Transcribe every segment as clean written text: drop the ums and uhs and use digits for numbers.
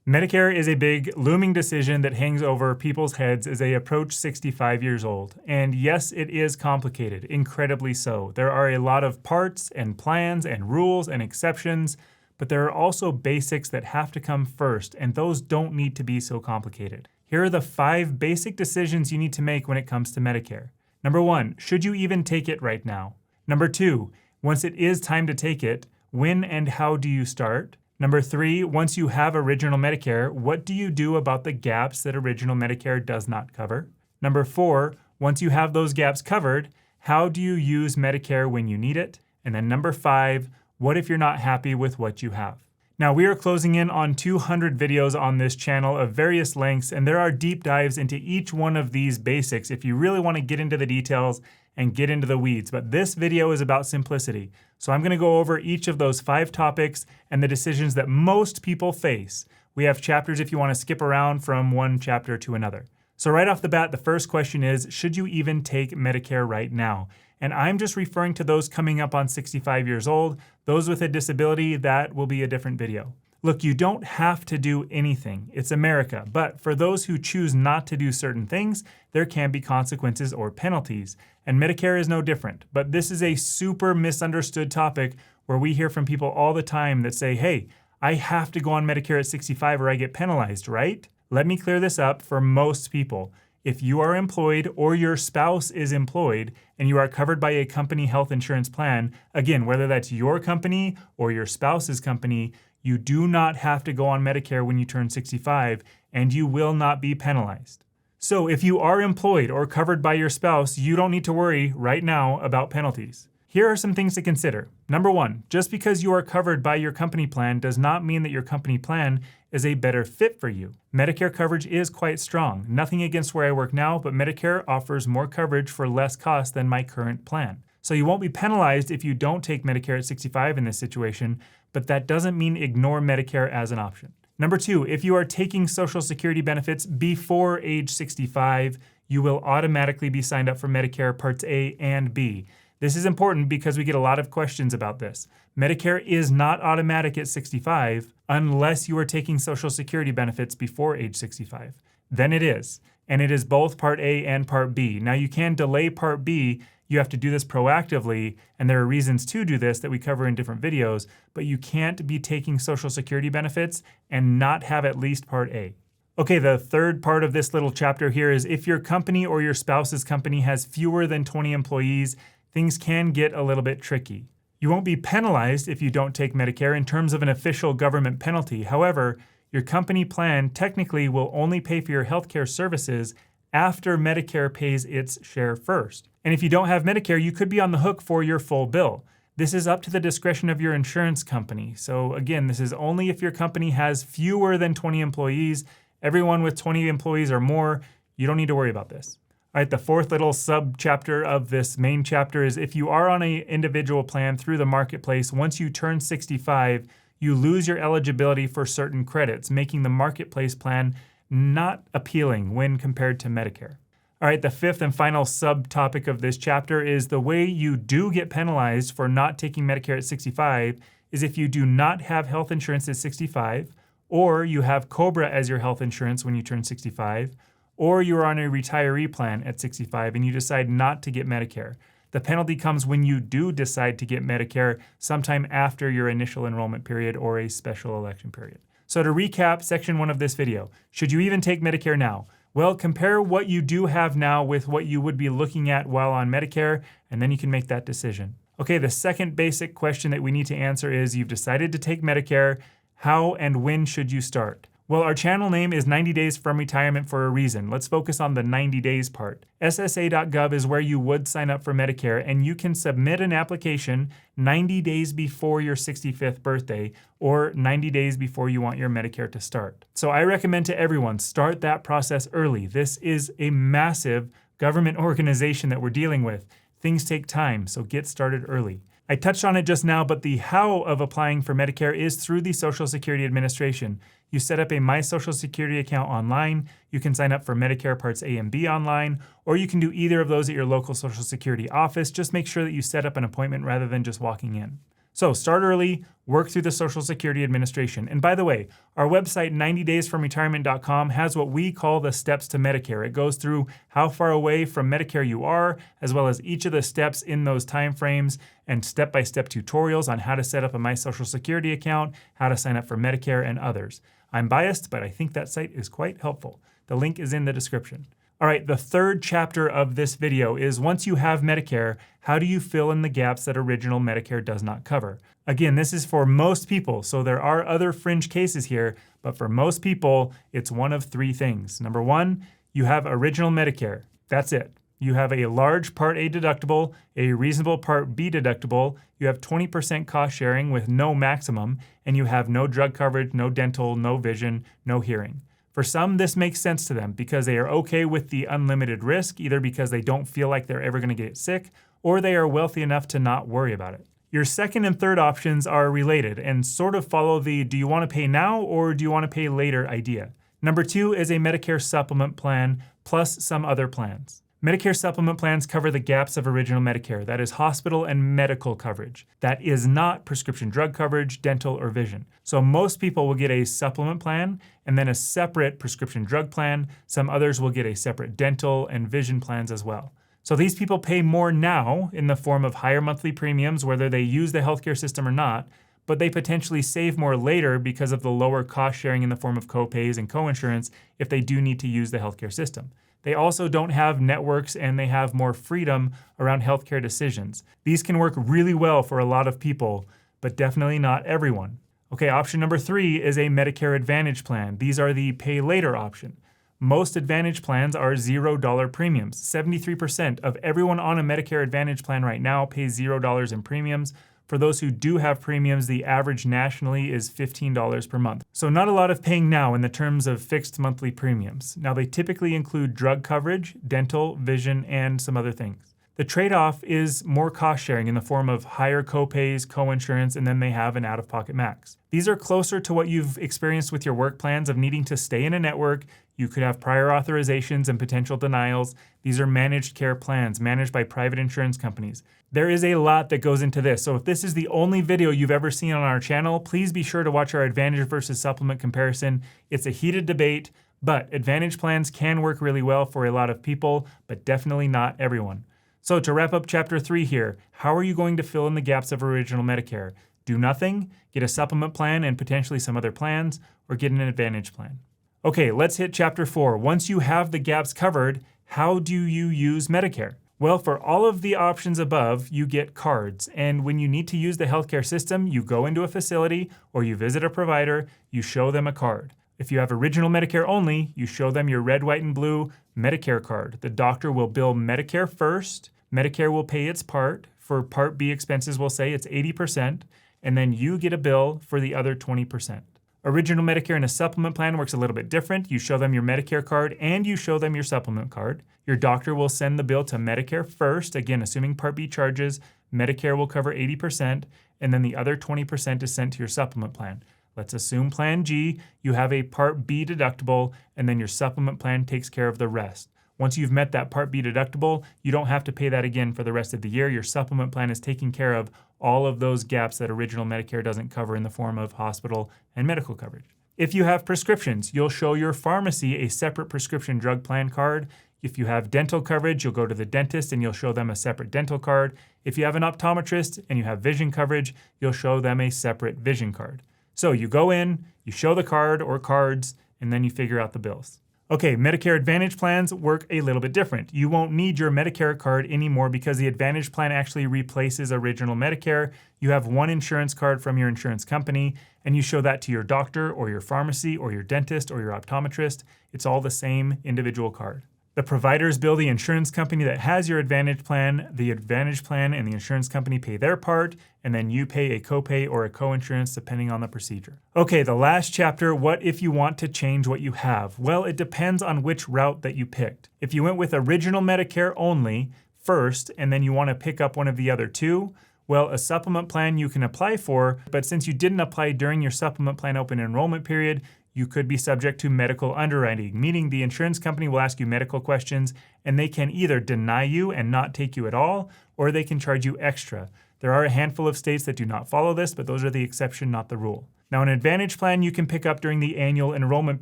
Medicare is a big, looming decision that hangs over people's heads as they approach 65 years old. And yes, it is complicated, incredibly so. There are a lot of parts and plans and rules and exceptions, but there are also basics that have to come first, and those don't need to be so complicated. Here are the 5 basic decisions you need to make when it comes to Medicare. Number 1, should you even take it right now? Number 2, once it is time to take it, when and how do you start? Number 3, once you have Original Medicare, what do you do about the gaps that Original Medicare does not cover? Number 4, once you have those gaps covered, how do you use Medicare when you need it? And then number 5, what if you're not happy with what you have? Now, we are closing in on 200 videos on this channel of various lengths, and there are deep dives into each one of these basics if you really want to get into the details and get into the weeds. But this video is about simplicity. So I'm going to go over each of those 5 topics and the decisions that most people face. We have chapters if you want to skip around from one chapter to another. So right off the bat, the first question is, should you even take Medicare right now? And I'm just referring to those coming up on 65 years old. Those with a disability, that will be a different video. Look, you don't have to do anything. It's America. But for those who choose not to do certain things, there can be consequences or penalties. And Medicare is no different. But this is a super misunderstood topic where we hear from people all the time that say, hey, I have to go on Medicare at 65 or I get penalized, right? Let me clear this up for most people. If you are employed or your spouse is employed and you are covered by a company health insurance plan, again, whether that's your company or your spouse's company, you do not have to go on Medicare when you turn 65 and you will not be penalized. So if you are employed or covered by your spouse, you don't need to worry right now about penalties. Here are some things to consider. Number 1, just because you are covered by your company plan does not mean that your company plan is a better fit for you. Medicare coverage is quite strong. Nothing against where I work now, but Medicare offers more coverage for less cost than my current plan. So you won't be penalized if you don't take Medicare at 65 in this situation, but that doesn't mean ignore Medicare as an option. Number 2, if you are taking Social Security benefits before age 65, you will automatically be signed up for Medicare Parts A and B. This is important because we get a lot of questions about this. Medicare is not automatic at 65 unless you are taking Social Security benefits before age 65. Then it is. And it is both Part A and Part B. Now you can delay Part B. You have to do this proactively, and there are reasons to do this that we cover in different videos, but you can't be taking Social Security benefits and not have at least Part A. Okay, the third part of this little chapter here is if your company or your spouse's company has fewer than 20 employees, things can get a little bit tricky. You won't be penalized if you don't take Medicare in terms of an official government penalty. However, your company plan technically will only pay for your healthcare services after Medicare pays its share first. And if you don't have Medicare, you could be on the hook for your full bill. This is up to the discretion of your insurance company. So again, this is only if your company has fewer than 20 employees. Everyone with 20 employees or more, you don't need to worry about this. All right, the fourth little sub-chapter of this main chapter is if you are on an individual plan through the marketplace, once you turn 65, you lose your eligibility for certain credits, making the marketplace plan not appealing when compared to Medicare. All right, the fifth and final subtopic of this chapter is the way you do get penalized for not taking Medicare at 65 is if you do not have health insurance at 65, or you have COBRA as your health insurance when you turn 65, or you're on a retiree plan at 65 and you decide not to get Medicare. The penalty comes when you do decide to get Medicare sometime after your initial enrollment period or a special election period. So to recap section 1 of this video, should you even take Medicare now? Well, compare what you do have now with what you would be looking at while on Medicare, and then you can make that decision. Okay, the second basic question that we need to answer is you've decided to take Medicare. How and when should you start? Well, our channel name is 90 Days from Retirement for a reason. Let's focus on the 90 days part. SSA.gov is where you would sign up for Medicare, and you can submit an application 90 days before your 65th birthday or 90 days before you want your Medicare to start. So I recommend to everyone, start that process early. This is a massive government organization that we're dealing with. Things take time, so get started early. I touched on it just now, but the how of applying for Medicare is through the Social Security Administration. You set up a My Social Security account online, you can sign up for Medicare Parts A and B online, or you can do either of those at your local Social Security office. Just make sure that you set up an appointment rather than just walking in. So start early, work through the Social Security Administration. And by the way, our website 90daysfromretirement.com has what we call the steps to Medicare. It goes through how far away from Medicare you are, as well as each of the steps in those timeframes and step-by-step tutorials on how to set up a My Social Security account, how to sign up for Medicare, and others. I'm biased, but I think that site is quite helpful. The link is in the description. All right, the third chapter of this video is once you have Medicare, how do you fill in the gaps that original Medicare does not cover? Again, this is for most people, so there are other fringe cases here, but for most people, it's one of three things. Number one, you have original Medicare. That's it. You have a large Part A deductible, a reasonable Part B deductible, you have 20% cost sharing with no maximum, and you have no drug coverage, no dental, no vision, no hearing. For some, this makes sense to them because they are okay with the unlimited risk, either because they don't feel like they're ever going to get sick, or they are wealthy enough to not worry about it. Your second and third options are related and sort of follow the do you want to pay now or do you want to pay later idea. Number two is a Medicare supplement plan plus some other plans. Medicare supplement plans cover the gaps of original Medicare, that is hospital and medical coverage. That is not prescription drug coverage, dental, or vision. So most people will get a supplement plan and then a separate prescription drug plan. Some others will get a separate dental and vision plans as well. So these people pay more now in the form of higher monthly premiums, whether they use the healthcare system or not, but they potentially save more later because of the lower cost sharing in the form of copays and coinsurance if they do need to use the healthcare system. They also don't have networks and they have more freedom around healthcare decisions. These can work really well for a lot of people, but definitely not everyone. Okay, option number three is a Medicare Advantage plan. These are the pay later option. Most Advantage plans are $0 premiums. 73% of everyone on a Medicare Advantage plan right now pays $0 in premiums. For those who do have premiums, the average nationally is $15 per month. So not a lot of paying now in the terms of fixed monthly premiums. Now they typically include drug coverage, dental, vision, and some other things. The trade-off is more cost sharing in the form of higher copays, coinsurance, and then they have an out-of-pocket max. These are closer to what you've experienced with your work plans of needing to stay in a network. You could have prior authorizations and potential denials. These are managed care plans managed by private insurance companies. There is a lot that goes into this. So if this is the only video you've ever seen on our channel, please be sure to watch our Advantage versus supplement comparison. It's a heated debate, but Advantage plans can work really well for a lot of people, but definitely not everyone. So to wrap up chapter 3 here, how are you going to fill in the gaps of original Medicare? Do nothing, get a supplement plan and potentially some other plans, or get an Advantage plan. Okay, let's hit chapter 4. Once you have the gaps covered, how do you use Medicare? Well, for all of the options above, you get cards. And when you need to use the healthcare system, you go into a facility or you visit a provider, you show them a card. If you have original Medicare only, you show them your red, white, and blue Medicare card. The doctor will bill Medicare first. Medicare will pay its part. For Part B expenses, we'll say it's 80%. And then you get a bill for the other 20%. Original Medicare in a supplement plan works a little bit different. You show them your Medicare card and you show them your supplement card. Your doctor will send the bill to Medicare first. Again, assuming Part B charges, Medicare will cover 80%, and then the other 20% is sent to your supplement plan. Let's assume Plan G, you have a Part B deductible, and then your supplement plan takes care of the rest. Once you've met that Part B deductible, you don't have to pay that again for the rest of the year. Your supplement plan is taking care of all of those gaps that original Medicare doesn't cover in the form of hospital and medical coverage. If you have prescriptions, you'll show your pharmacy a separate prescription drug plan card. If you have dental coverage, you'll go to the dentist and you'll show them a separate dental card. If you have an optometrist and you have vision coverage, you'll show them a separate vision card. So you go in, you show the card or cards, and then you figure out the bills. Okay, Medicare Advantage plans work a little bit different. You won't need your Medicare card anymore because the Advantage plan actually replaces original Medicare. You have one insurance card from your insurance company, and you show that to your doctor or your pharmacy or your dentist or your optometrist. It's all the same individual card. The providers bill the insurance company that has your Advantage plan. The Advantage plan and the insurance company pay their part, and then you pay a copay or a coinsurance depending on the procedure. Okay, the last chapter, what if you want to change what you have? Well, it depends on which route that you picked. If you went with original Medicare only first, and then you want to pick up one of the other two, well, a supplement plan you can apply for, but since you didn't apply during your supplement plan open enrollment period, you could be subject to medical underwriting, meaning the insurance company will ask you medical questions and they can either deny you and not take you at all, or they can charge you extra. There are a handful of states that do not follow this, but those are the exception, not the rule. Now, an Advantage plan you can pick up during the annual enrollment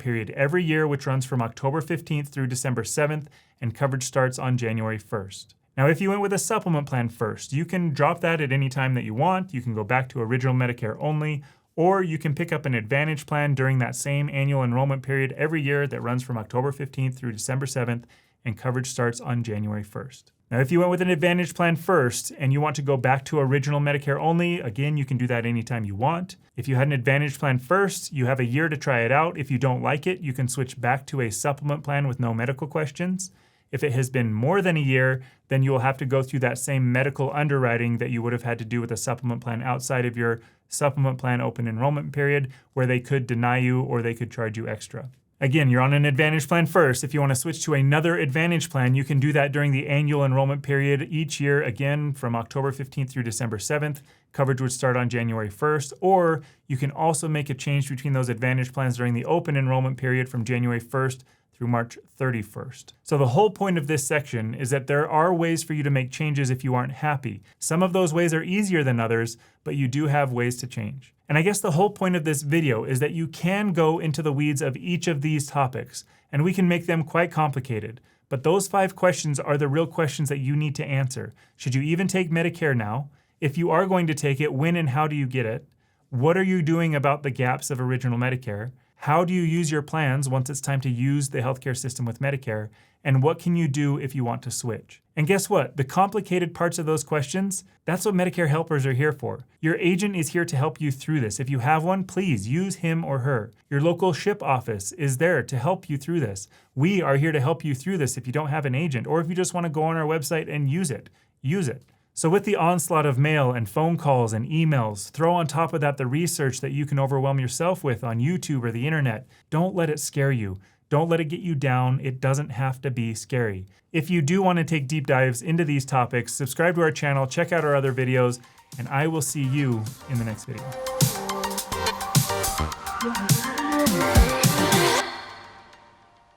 period every year, which runs from October 15th through December 7th, and coverage starts on January 1st. Now, if you went with a supplement plan first, you can drop that at any time that you want. You can go back to original Medicare only, or you can pick up an Advantage plan during that same annual enrollment period every year that runs from October 15th through December 7th, and coverage starts on January 1st. Now, if you went with an Advantage plan first and you want to go back to original Medicare only, again, you can do that anytime you want. If you had an Advantage plan first, you have a year to try it out. If you don't like it, you can switch back to a supplement plan with no medical questions. If it has been more than a year, then you will have to go through that same medical underwriting that you would have had to do with a supplement plan outside of your supplement plan open enrollment period, where they could deny you or they could charge you extra. Again, you're on an Advantage plan first. If you want to switch to another Advantage plan, you can do that during the annual enrollment period each year, again, from October 15th through December 7th. Coverage would start on January 1st, or you can also make a change between those Advantage plans during the open enrollment period from January 1st through March 31st. So the whole point of this section is that there are ways for you to make changes if you aren't happy. Some of those ways are easier than others, but you do have ways to change. And I guess the whole point of this video is that you can go into the weeds of each of these topics, and we can make them quite complicated. But those 5 questions are the real questions that you need to answer. Should you even take Medicare now? If you are going to take it, when and how do you get it? What are you doing about the gaps of original Medicare? How do you use your plans once it's time to use the healthcare system with Medicare? And what can you do if you want to switch? And guess what? The complicated parts of those questions, that's what Medicare helpers are here for. Your agent is here to help you through this. If you have one, please use him or her. Your local SHIP office is there to help you through this. We are here to help you through this if you don't have an agent, or if you just want to go on our website and use it. Use it. So with the onslaught of mail and phone calls and emails, throw on top of that the research that you can overwhelm yourself with on YouTube or the internet. Don't let it scare you. Don't let it get you down. It doesn't have to be scary. If you do want to take deep dives into these topics, subscribe to our channel, check out our other videos, and I will see you in the next video.